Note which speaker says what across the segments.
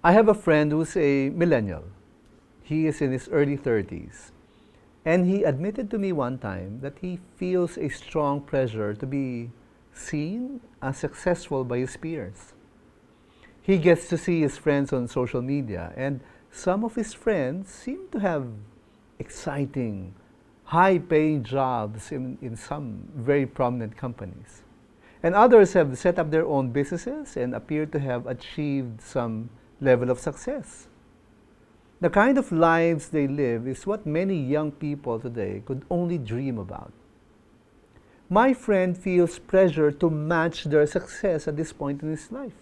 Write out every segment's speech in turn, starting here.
Speaker 1: I have a friend who's a millennial. He is in his early 30s. And he admitted to me one time that he feels a strong pressure to be seen as successful by his peers. He gets to see his friends on social media, and some of his friends seem to have exciting, high-paying jobs in some very prominent companies. And others have set up their own businesses and appear to have achieved some level of success. The kind of lives they live is what many young people today could only dream about. My friend feels pressure to match their success at this point in his life.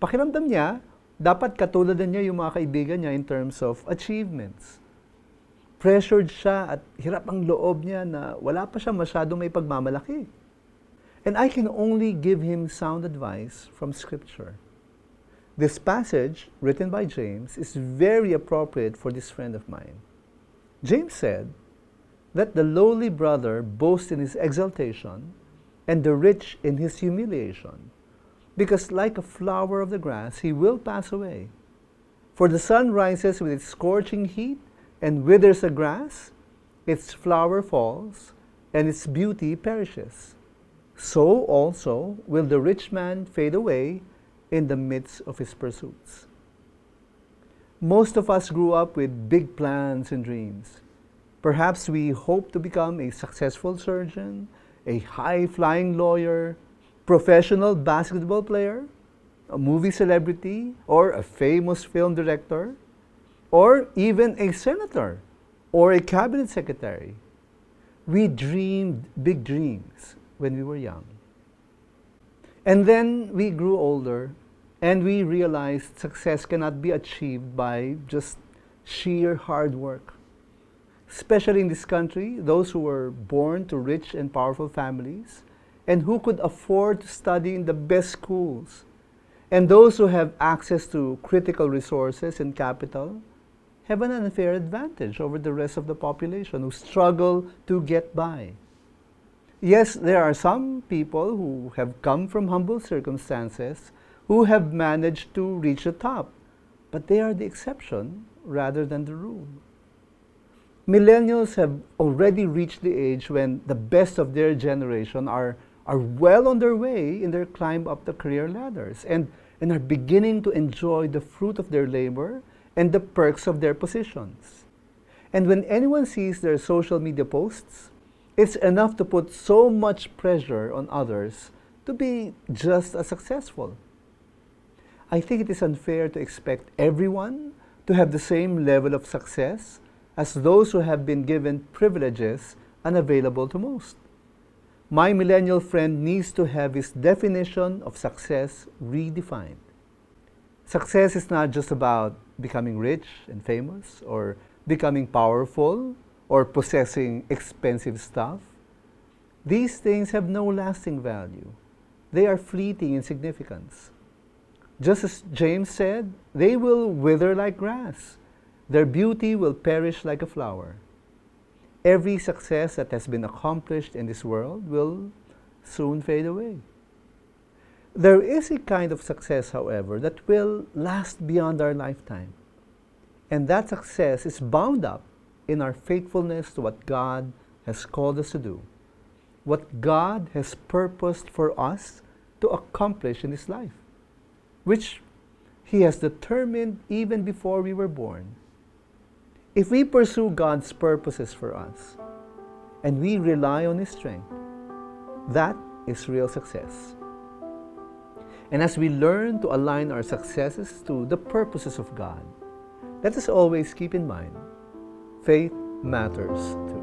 Speaker 1: Pakiramdam niya, dapat katulad niya yung mga kaibigan niya in terms of achievements. Pressured siya at hirap ang loob niya na wala pa siya masyadong may pagmamalaki. And I can only give him sound advice from Scripture. This passage, written by James, is very appropriate for this friend of mine. James said, "Let the lowly brother boast in his exaltation, and the rich in his humiliation, because like a flower of the grass he will pass away. For the sun rises with its scorching heat, and withers the grass, its flower falls, and its beauty perishes. So also will the rich man fade away in the midst of his pursuits." Most of us grew up with big plans and dreams. Perhaps we hope to become a successful surgeon, a high-flying lawyer, professional basketball player, a movie celebrity, or a famous film director, or even a senator or a cabinet secretary. We dreamed big dreams when we were young. And then we grew older and we realized success cannot be achieved by just sheer hard work. Especially in this country, those who were born to rich and powerful families and who could afford to study in the best schools, and those who have access to critical resources and capital have an unfair advantage over the rest of the population who struggle to get by. Yes, there are some people who have come from humble circumstances who have managed to reach the top, but they are the exception rather than the rule. Millennials have already reached the age when the best of their generation are well on their way in their climb up the career ladders and are beginning to enjoy the fruit of their labor and the perks of their positions. And when anyone sees their social media posts, it's enough to put so much pressure on others to be just as successful. I think it is unfair to expect everyone to have the same level of success as those who have been given privileges unavailable to most. My millennial friend needs to have his definition of success redefined. Success is not just about becoming rich and famous or becoming powerful or possessing expensive stuff. These things have no lasting value. They are fleeting in significance. Just as James said, they will wither like grass. Their beauty will perish like a flower. Every success that has been accomplished in this world will soon fade away. There is a kind of success, however, that will last beyond our lifetime. And that success is bound up in our faithfulness to what God has called us to do, what God has purposed for us to accomplish in this life, which He has determined even before we were born. If we pursue God's purposes for us, and we rely on His strength, that is real success. And as we learn to align our successes to the purposes of God, let us always keep in mind, faith matters too.